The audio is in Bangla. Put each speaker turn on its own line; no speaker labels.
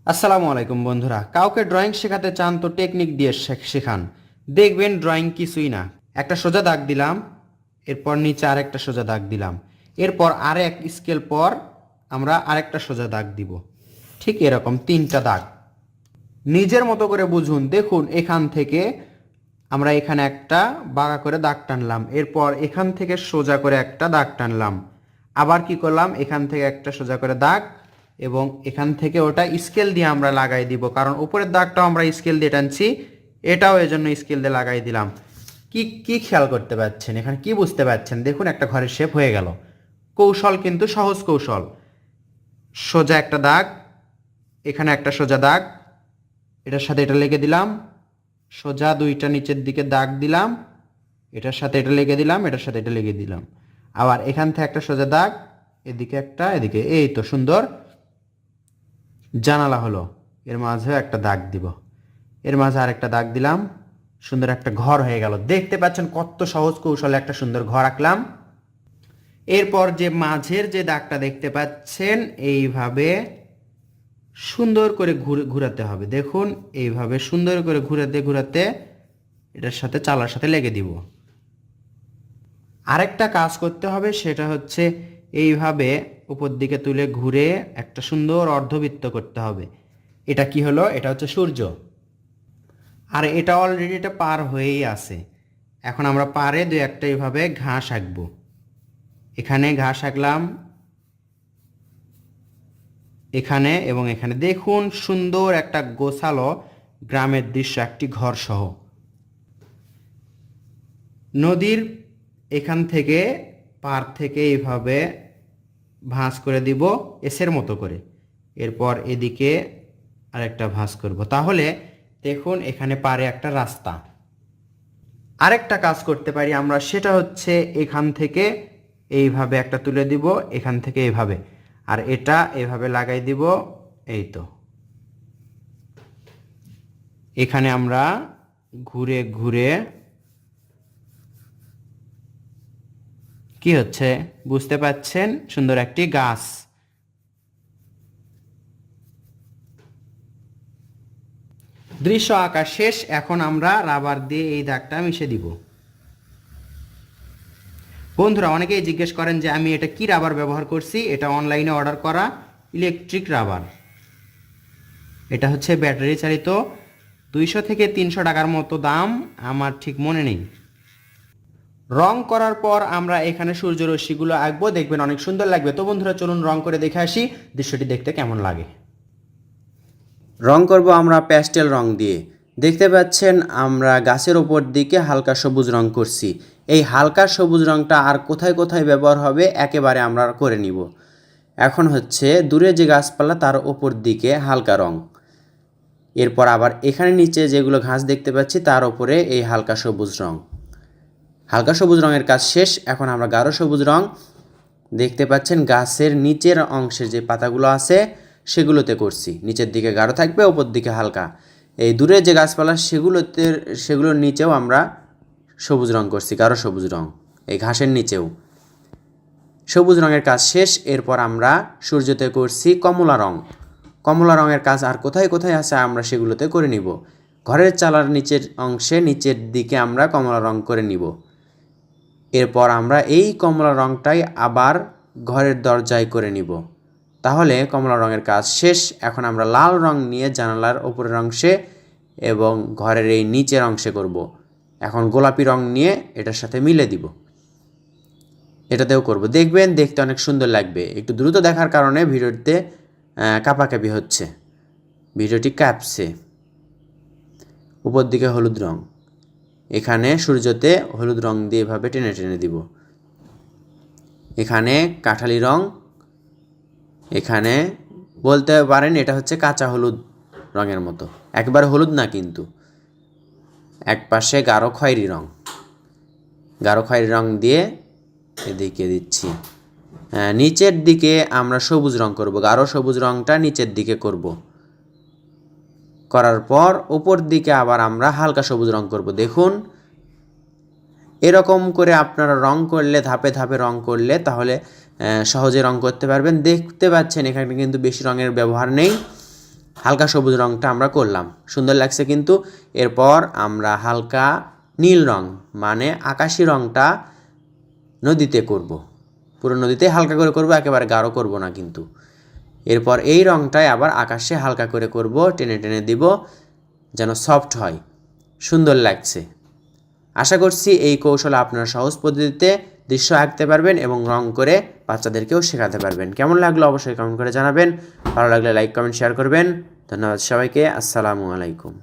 আসসালামু আলাইকুম বন্ধুরা, কাউকে ড্রয়িং শেখাতে চান তো টেকনিক দিয়ে শেখান। দেখবেন ড্রয়িং কিছুই না। একটা সোজা দাগ দিলাম, এরপর নিচে আরেকটা সোজা দাগ দিলাম, এরপর আরেক স্কেল পর আমরা আরেকটা সোজা দাগ দিব। ঠিক এরকম তিনটা দাগ নিজের মতো করে বুঝুন। দেখুন, এখান থেকে আমরা এখানে একটা বাঁকা করে দাগ টানলাম, এরপর এখান থেকে সোজা করে একটা দাগ টানলাম, আবার কি করলাম, এখান থেকে একটা সোজা করে দাগ, এবং এখান থেকে ওটা স্কেল দিয়ে আমরা লাগাই দিব, কারণ উপরের দাগটাও আমরা স্কেল দিয়ে টানছি, এটাও এজন্য স্কেল দিয়ে লাগাই দিলাম। কি কি খেয়াল করতে পারছেন, এখানে কি বুঝতে পারছেন? দেখুন, একটা ঘরের শেপ হয়ে গেল। কৌশল কিন্তু সহজ কৌশল। সোজা একটা দাগ, এখানে একটা সোজা দাগ, এটার সাথে এটা লেগে দিলাম, সোজা দুইটা নিচের দিকে দাগ দিলাম, এটার সাথে এটা লেগে দিলাম, এটার সাথে এটা লেগে দিলাম, আবার এখান থেকে একটা সোজা দাগ, এদিকে একটা, এদিকে, এই তো সুন্দর জানালা হলো। এর মাঝেও একটা দাগ দিব, এর মাঝে আরেকটা দাগ দিলাম, সুন্দর একটা ঘর হয়ে গেল। দেখতে পাচ্ছেন কত সহজ কৌশলে একটা সুন্দর ঘর আঁকলাম। এরপর যে মাঝের যে দাগটা দেখতে পাচ্ছেন, এইভাবে সুন্দর করে ঘুরাতে হবে। দেখুন, এইভাবে সুন্দর করে ঘুরাতে ঘুরাতে এটার সাথে চালার সাথে লেগে দিব। আরেকটা কাজ করতে হবে, সেটা হচ্ছে এইভাবে উপর দিকে তুলে ঘুরে একটা সুন্দর অর্ধবৃত্ত করতে হবে। এটা কি হলো? এটা হচ্ছে সূর্য। আর এটা অলরেডি এটা পার হয়েই আছে। এখন আমরা পারে দুই একটা এইভাবে ঘাস আঁকবো। এখানে ঘাস আঁকলাম, এখানে এবং এখানে। দেখুন, সুন্দর একটা গোছালো গ্রামের দৃশ্য, একটি ঘর সহ। নদীর এখান থেকে পার থেকে এইভাবে ভাঁজ করে দিব এসের মতো করে, এরপর এদিকে আরেকটা ভাঁজ করব। তাহলে দেখুন, এখানে পারে একটা রাস্তা। আরেকটা কাজ করতে পারি আমরা, সেটা হচ্ছে এখান থেকে এইভাবে একটা তুলে দিব, এখান থেকে এইভাবে, আর এটা এইভাবে লাগাই দিব। এই তো, এখানে আমরা ঘুরে ঘুরে কি হচ্ছে বুঝতে পাচ্ছেন, সুন্দর একটি গাছ। দৃশ্য আঁকা শেষ। এখন আমরা রাবার দিয়ে এই দাগটা মিশে দিব। বন্ধুরা, অনেকেই জিজ্ঞেস করেন যে আমি এটা কি রাবার ব্যবহার করছি। এটা অনলাইনে অর্ডার করা ইলেকট্রিক রাবার। এটা হচ্ছে ব্যাটারি চালিত, 200 থেকে 300 টাকার মতো দাম, আমার ঠিক মনে নেই। রং করার পর আমরা এখানে সূর্যরশ্মিগুলো আঁকবো, দেখবেন অনেক সুন্দর লাগবে। তো বন্ধুরা, চলুন রং করে দেখে আসি দৃশ্যটি দেখতে কেমন লাগে।
রং করব আমরা প্যাস্টেল রং দিয়ে। দেখতে পাচ্ছেন আমরা গাছের ওপর দিকে হালকা সবুজ রং করছি। এই হালকা সবুজ রংটা আর কোথায় কোথায় ব্যবহার হবে একেবারে আমরা করে নিব। এখন হচ্ছে দূরে যে গাছপালা তার ওপর দিকে হালকা রং, এরপর আবার এখানে নিচে যেগুলো ঘাস দেখতে পাচ্ছি তার ওপরে এই হালকা সবুজ রং। হালকা সবুজ রঙের কাজ শেষ। এখন আমরা গাঢ় সবুজ রং, দেখতে পাচ্ছেন গাছের নিচের অংশে যে পাতাগুলো আছে সেগুলোতে করছি। নিচের দিকে গাঢ় থাকবে, ওপর দিকে হালকা। এই দূরে যে গাছপালা সেগুলোর নিচেও আমরা সবুজ রং করছি, গাঢ় সবুজ রং। এই ঘাসের নিচেও সবুজ রঙের কাজ শেষ। এরপর আমরা সূর্যতে করছি কমলা রং। কমলা রঙের কাজ আর কোথায় কোথায় আছে আমরা সেগুলোতে করে নিব। ঘরের চালার নিচের অংশে নিচের দিকে আমরা কমলা রং করে নিব। এরপর আমরা এই কমলা রংটাই আবার ঘরের দরজায় করে নিব। তাহলে কমলা রঙের কাজ শেষ। এখন আমরা লাল রং নিয়ে জানালার উপরের অংশে এবং ঘরের এই নিচের অংশে করব। এখন গোলাপি রং নিয়ে এটার সাথে মিলে দিব, এটাতেও করব। দেখবেন দেখতে অনেক সুন্দর লাগবে। একটু দ্রুত দেখার কারণে ভিডিওতে কাঁপাকাঁপি হচ্ছে, ভিডিওটি কাঁপছে। উপর দিকে হলুদ রং, এখানে সূর্যতে হলুদ রং দিয়ে এভাবে টেনে টেনে দিব। এখানে কাঠালি রং, এখানে বলতে পারেন এটা হচ্ছে কাঁচা হলুদ রঙের মতো, একবার হলুদ না কিন্তু। এক পাশে গাঢ় খয়েরি রং, গাঢ় খয়েরি রং দিয়ে এদিকে দিচ্ছি। নিচের দিকে আমরা সবুজ রং করব, গাঢ় সবুজ রংটা নিচের দিকে করব। করার পর উপর দিকে আবার আমরা হালকা সবুজ রং করব। দেখুন, এরকম করে আপনারা রং করলে, ধাপে ধাপে রং করলে তাহলে সহজে রং করতে পারবেন। দেখতে পাচ্ছেন এখানে কিন্তু বেশি রঙের ব্যবহার নেই, হালকা সবুজ রঙটা আমরা করলাম, সুন্দর লাগছে কিন্তু। এরপর আমরা হালকা নীল রং মানে আকাশি রঙটা নদীতে করব, পুরো নদীতে হালকা করে করব, একেবারে গাঢ় করব না কিন্তু। এরপর এই রঙটাই আবার আকাশে হালকা করে করব, টেনে টেনে দিব যেন সফট হয়, সুন্দর লাগছে। আশা করছি এই কৌশল আপনারা সহজ পদ্ধতিতে দৃশ্য আঁকতে পারবেন এবং রং করে বাচ্চাদেরকেও শেখাতে পারবেন। কেমন লাগলো অবশ্যই কমেন্ট করে জানাবেন, ভালো লাগলে লাইক কমেন্ট শেয়ার করবেন। ধন্যবাদ সবাইকে, আসসালামু আলাইকুম।